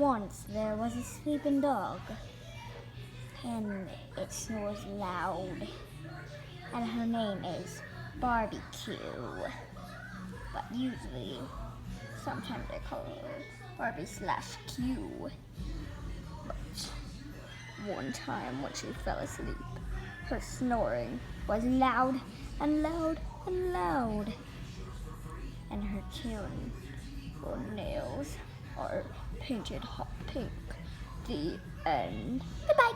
Once there was a sleeping dog, and it snores loud, and her name is Barbecue. But usually, sometimes they call her Barbie/Q. But one time when she fell asleep, her snoring was loud and loud and loud, and her nails are painted hot pink. The end. Goodbye.